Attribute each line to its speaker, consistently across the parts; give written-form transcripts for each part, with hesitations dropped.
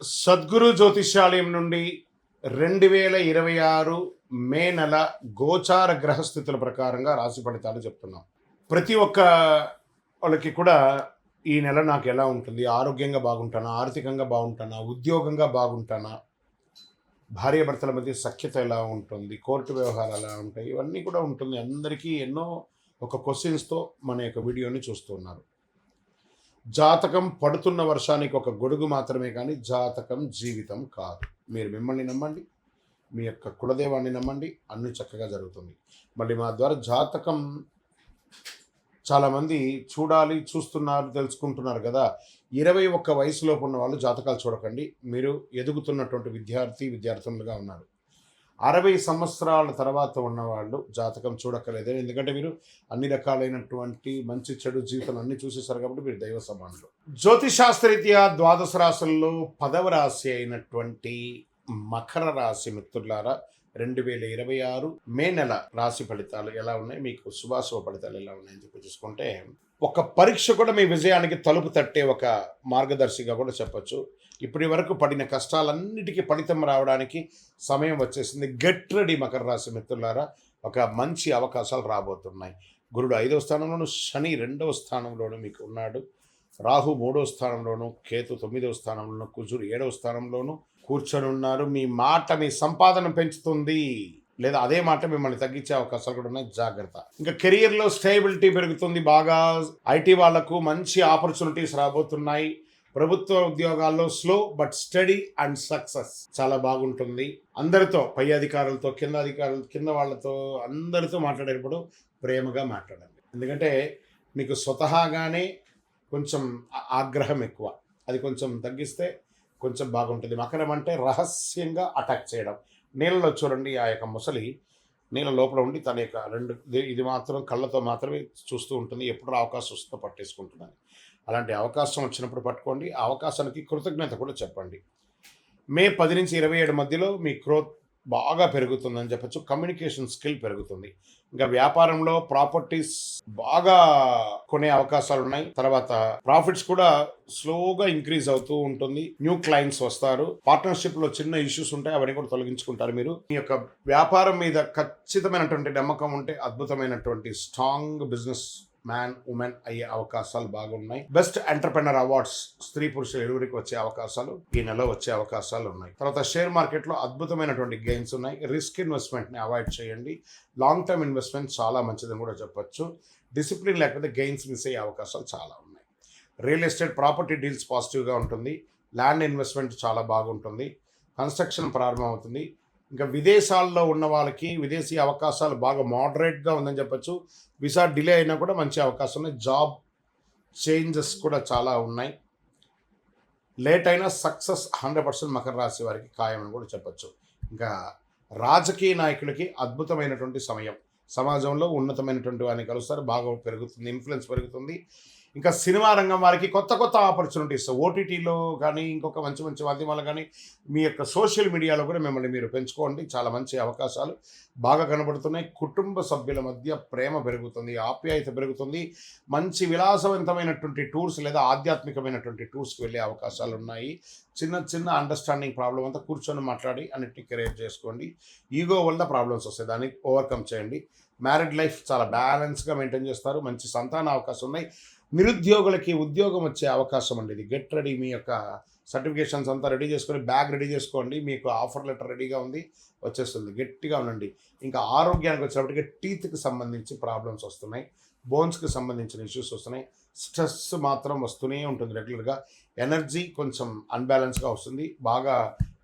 Speaker 1: సద్గురు జ్యోతిష్యాలయం నుండి 2026 మే నెల గోచార గ్రహస్థితుల ప్రకారంగా రాశి ఫలితాలు చెప్తున్నాం. ప్రతి ఒక్క వాళ్ళకి కూడా ఈ నెల నాకు ఎలా ఉంటుంది, ఆరోగ్యంగా బాగుంటానా, ఆర్థికంగా బాగుంటానా, ఉద్యోగంగా బాగుంటానా, భార్యాభర్తల మధ్య సఖ్యత ఎలా ఉంటుంది, కోర్టు వ్యవహారాలు ఎలా ఉంటాయి, ఇవన్నీ కూడా ఉంటుంది. అందరికీ ఎన్నో ఒక క్వశ్చన్స్తో మన యొక్క వీడియోని చూస్తున్నారు. జాతకం పడుతున్న వర్షానికి ఒక గొడుగు మాత్రమే కానీ జాతకం జీవితం కాదు. మీరు మిమ్మల్ని నమ్మండి, మీ యొక్క కులదేవాన్ని నమ్మండి, అన్ని చక్కగా జరుగుతుంది. మళ్ళీ మా ద్వారా జాతకం చాలామంది చూస్తున్నారు, తెలుసుకుంటున్నారు కదా. 21 వయసులోపు ఉన్న వాళ్ళు జాతకాలు చూడకండి. మీరు ఎదుగుతున్నటువంటి విద్యార్థులుగా ఉన్నారు. 60 సంవత్సరాల తర్వాత ఉన్నవాళ్ళు జాతకం చూడక్కర్లేదు. ఎందుకంటే మీరు అన్ని రకాలైనటువంటి మంచి చెడు జీవితం అన్ని చూసేసారు కాబట్టి మీరు దైవ సమానులు. జ్యోతిశాస్త్రరీత్యా ద్వాదశ రాశుల్లో 10వ రాశి అయినటువంటి మకర రాశి మిత్రులారా, 2026 మే నెల రాశి ఫలితాలు ఎలా ఉన్నాయి, మీకు శుభాశుభ ఫలితాలు ఎలా ఉన్నాయని చెప్పి చూసుకుంటే, ఒక పరీక్ష కూడా మీ విజయానికి తలుపు తట్టే ఒక మార్గదర్శిగా కూడా చెప్పచ్చు. ఇప్పటి వరకు పడిన కష్టాలన్నిటికీ ఫలితం రావడానికి సమయం వచ్చేసింది. గెట్ రెడీ మకర రాశి మిత్రులారా, ఒక మంచి అవకాశాలు రాబోతున్నాయి. గురుడు 5వ స్థానంలోను, శని 2వ స్థానంలోనూ మీకు ఉన్నాడు, రాహు 3వ స్థానంలోను, కేతు 9వ స్థానంలోను, కుజుడు 7వ స్థానంలోను కూర్చొని ఉన్నారు. మీ మాట మీ సంపాదన పెంచుతుంది, లేదా అదే మాట మిమ్మల్ని తగ్గించే అవకాశాలు కూడా ఉన్నాయి, జాగ్రత్త. ఇంకా కెరియర్లో స్టేబిలిటీ పెరుగుతుంది. బాగా ఐటీ వాళ్లకు మంచి ఆపర్చునిటీస్ రాబోతున్నాయి. ప్రభుత్వ ఉద్యోగాల్లో slow but study and success చాలా బాగుంటుంది. అందరితో, పై అధికారులతో, కింద వాళ్ళతో అందరితో మాట్లాడేటప్పుడు ప్రేమగా మాట్లాడండి. ఎందుకంటే మీకు స్వతహాగానే కొంచెం ఆగ్రహం ఎక్కువ, అది కొంచెం తగ్గిస్తే కొంచెం బాగుంటుంది. మకరం అంటే రహస్యంగా అటాక్ చేయడం. నీళ్ళలో చూడండి, ఆ యొక్క ముసలి నీళ్ళ లోపల ఉండి తన యొక్క ఇది మాత్రం కళ్ళతో మాత్రమే చూస్తూ ఉంటుంది. ఎప్పుడు అవకాశం వస్తుందో పట్టేసుకుంటున్నాను. అలాంటి అవకాశం వచ్చినప్పుడు పట్టుకోండి. ఆ అవకాశానికి కృతజ్ఞత కూడా చెప్పండి. మే 10 నుంచి 27 మధ్యలో మీ గ్రోత్ బాగా పెరుగుతుందని చెప్పచ్చు. కమ్యూనికేషన్ స్కిల్ పెరుగుతుంది. ఇంకా వ్యాపారంలో ప్రాపర్టీస్ బాగా కొనే అవకాశాలు ఉన్నాయి. తర్వాత ప్రాఫిట్స్ కూడా స్లోగా ఇంక్రీజ్ అవుతూ ఉంటుంది. న్యూ క్లయింట్స్ వస్తారు. పార్ట్నర్షిప్ లో చిన్న ఇష్యూస్ ఉంటాయి, అవన్నీ కూడా తొలగించుకుంటారు. మీరు మీ యొక్క వ్యాపారం మీద ఖచ్చితమైనటువంటి నమ్మకం ఉంటే అద్భుతమైనటువంటి స్ట్రాంగ్ బిజినెస్ మ్యాన్, ఉమెన్ అయ్యే అవకాశాలు బాగున్నాయి. బెస్ట్ ఎంటర్‌ప్రెన్యూర్ అవార్డ్స్ స్త్రీ పురుషులు ఇరువురికి వచ్చే అవకాశాలు ఈ నెలలో వచ్చే అవకాశాలు ఉన్నాయి. తర్వాత షేర్ మార్కెట్లో అద్భుతమైనటువంటి గెయిన్స్ ఉన్నాయి. రిస్క్ ఇన్వెస్ట్మెంట్ని అవాయిడ్ చేయండి. లాంగ్ టర్మ్ ఇన్వెస్ట్మెంట్ చాలా మంచిదని కూడా చెప్పొచ్చు. డిసిప్లిన్ లేకపోతే గెయిన్స్ మిస్ అయ్యే అవకాశాలు చాలా ఉన్నాయి. రియల్ ఎస్టేట్ ప్రాపర్టీ డీల్స్ పాజిటివ్గా ఉంటుంది. ల్యాండ్ ఇన్వెస్ట్మెంట్ చాలా బాగుంటుంది. కన్స్ట్రక్షన్ ప్రారంభమవుతుంది. ఇంకా విదేశాల్లో ఉన్న వాళ్ళకి విదేశీ అవకాశాలు బాగా మోడరేట్గా ఉందని చెప్పచ్చు. వీసా డిలే అయినా కూడా మంచి అవకాశం ఉన్నాయి. జాబ్ చేంజెస్ కూడా చాలా ఉన్నాయి. లేట్ అయినా సక్సెస్ 100% మకర రాశి వారికి ఖాయమని కూడా చెప్పచ్చు. ఇంకా రాజకీయ నాయకులకి అద్భుతమైనటువంటి సమయం. సమాజంలో ఉన్నతమైనటువంటి వారిని కలుస్తారు, బాగా పెరుగుతుంది, ఇన్ఫ్లుయెన్స్ పెరుగుతుంది. ఇంకా సినిమా రంగం వారికి కొత్త ఆపర్చునిటీస్ ఓటీటీలో కానీ, ఇంకొక మంచి మాధ్యమాలు కానీ, మీ యొక్క సోషల్ మీడియాలో కూడా మిమ్మల్ని మీరు పెంచుకోండి. చాలా మంచి అవకాశాలు బాగా కనబడుతున్నాయి. కుటుంబ సభ్యుల మధ్య ప్రేమ పెరుగుతుంది, ఆప్యాయత పెరుగుతుంది. మంచి విలాసవంతమైనటువంటి టూర్స్ లేదా ఆధ్యాత్మికమైనటువంటి టూర్స్కి వెళ్ళే అవకాశాలు ఉన్నాయి. చిన్న అండర్స్టాండింగ్ ప్రాబ్లం అంతా కూర్చొని మాట్లాడి అన్నిటిని క్రియేట్ చేసుకోండి. ఈగో వల్ల ప్రాబ్లమ్స్ వస్తాయి, దాన్ని ఓవర్కమ్ చేయండి. మ్యారీడ్ లైఫ్ చాలా బ్యాలెన్స్గా మెయింటైన్ చేస్తారు. మంచి సంతాన అవకాశం ఉన్నాయి. నిరుద్యోగులకి ఉద్యోగం వచ్చే అవకాశం అండి. ఇది గెట్ రెడీ. మీ యొక్క సర్టిఫికేషన్స్ అంతా రెడీ చేసుకొని బ్యాగ్ రెడీ చేసుకోండి. మీకు ఆఫర్ లెటర్ రెడీగా ఉంది, వచ్చేస్తుంది. గట్టిగా ఉండండి. ఇంకా ఆరోగ్యానికి వచ్చేటప్పటికి టీత్కి సంబంధించి ప్రాబ్లమ్స్ వస్తున్నాయి, బోన్స్కి సంబంధించిన ఇష్యూస్ వస్తున్నాయి. స్ట్రెస్ మాత్రం వస్తూనే ఉంటుంది రెగ్యులర్గా. ఎనర్జీ కొంచెం అన్బ్యాలెన్స్గా వస్తుంది. బాగా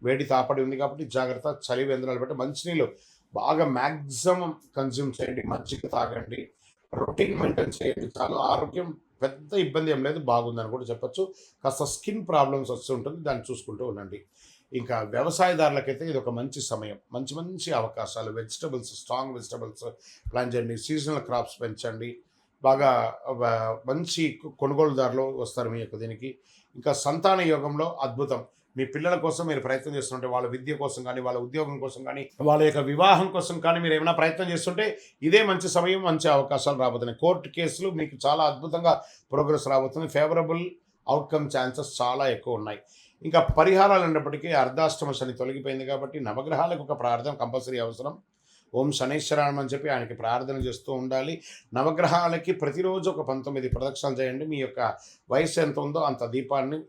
Speaker 1: వేడి తాపడి ఉంది కాబట్టి జాగ్రత్త. చలి వేంద్రాలు బట్టి మంచినీళ్ళు బాగా మ్యాక్సిమం కన్జ్యూమ్ చేయండి. మజ్జిగ తాగండి. రొటీన్ మెయింటైన్ చేయండి. చాలా ఆరోగ్యం పెద్ద ఇబ్బంది ఏం లేదు, బాగుందని కూడా చెప్పచ్చు. కాస్త స్కిన్ ప్రాబ్లమ్స్ వస్తూ ఉంటుంది, దాన్ని చూసుకుంటూ ఉండండి. ఇంకా వ్యవసాయదారులకైతే ఇది ఒక మంచి సమయం. మంచి అవకాశాలు. స్ట్రాంగ్ వెజిటబుల్స్ ప్లాన్ చేయండి. సీజనల్ క్రాప్స్ పెంచండి. బాగా మంచి కొనుగోలుదారులు వస్తారు మీ యొక్క దీనికి. ఇంకా సంతాన యోగంలో అద్భుతం. మీ పిల్లల కోసం మీరు ప్రయత్నం చేస్తుంటే, వాళ్ళ విద్య కోసం కానీ, వాళ్ళ ఉద్యోగం కోసం కానీ, వాళ్ళ యొక్క వివాహం కోసం కానీ మీరు ఏమైనా ప్రయత్నం చేస్తుంటే ఇదే మంచి సమయం, మంచి అవకాశాలు రాబోతున్నాయి. కోర్టు కేసులు మీకు చాలా అద్భుతంగా ప్రోగ్రెస్ రాబోతుంది. ఫేవరబుల్ అవుట్కమ్ ఛాన్సెస్ చాలా ఎక్కువ ఉన్నాయి. ఇంకా పరిహారాలు అన్నప్పటికీ అర్ధాష్టమ శని తొలగిపోయింది కాబట్టి నవగ్రహాలకు ఒక ప్రార్థన కంపల్సరీ అవసరం. ఓం శనైశ్వరాయం అని చెప్పి ఆయనకి ప్రార్థన చేస్తూ ఉండాలి. నవగ్రహాలకి ప్రతిరోజు ఒక 19 ప్రదక్షిణలు చేయండి. మీ యొక్క వయసు ఎంత ఉందో అంత దీపాన్ని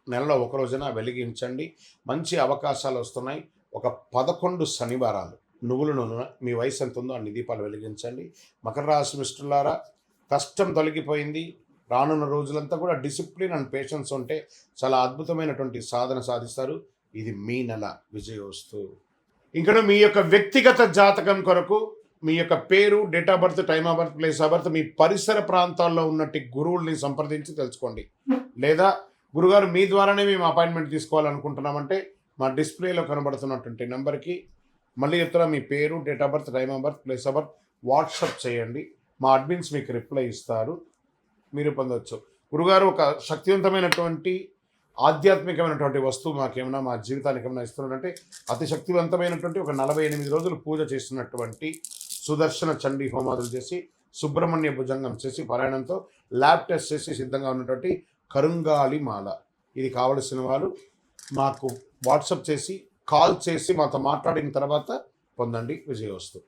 Speaker 1: నెలలో ఒక రోజున వెలిగించండి. మంచి అవకాశాలు వస్తున్నాయి. ఒక 11 శనివారాలు నువ్వుల నూనె మీ వయసు ఎంత ఉందో అన్ని దీపాలు వెలిగించండి. మకర రాశి మిత్రులారా, కష్టం తొలగిపోయింది. రానున్న రోజులంతా కూడా డిసిప్లిన్ అండ్ పేషెన్స్ ఉంటే చాలా అద్భుతమైనటువంటి సాధన సాధిస్తారు. ఇది మీ నెల విజయోస్తు. ఇక్కడ మీ యొక్క వ్యక్తిగత జాతకం కొరకు మీ యొక్క పేరు, date of birth, time of birth, place of birth, మీ పరిసర ప్రాంతాల్లో ఉన్నట్టు గురువుల్ని సంప్రదించి తెలుసుకోండి. లేదా గురుగారు మీ ద్వారానే మేము అపాయింట్మెంట్ తీసుకోవాలనుకుంటున్నామంటే మా డిస్ప్లేలో కనబడుతున్నటువంటి నెంబర్కి మళ్ళీ చెప్తున్నా, మీ పేరు, date of birth, time of birth, place of birth WhatsApp చేయండి. మా అడ్మిన్స్ మీకు రిప్లై ఇస్తారు, మీరు పొందవచ్చు. గురుగారు ఒక శక్తివంతమైనటువంటి ఆధ్యాత్మికమైనటువంటి వస్తువు మాకేమైనా మా జీవితానికి ఏమైనా ఇస్తున్నారంటే అతి శక్తివంతమైనటువంటి ఒక 48 రోజులు పూజ చేస్తున్నటువంటి సుదర్శన చండీ హోమాదులు చేసి సుబ్రహ్మణ్య భుజంగం చేసి పారాయణంతో ల్యాబ్ టెస్ట్ చేసి సిద్ధంగా ఉన్నటువంటి కరుంగాలి మాల. ఇది కావలసిన వాళ్ళు మాకు వాట్సాప్ చేసి కాల్ చేసి మాతో మాట్లాడిన తర్వాత పొందండి. విజయోస్తు.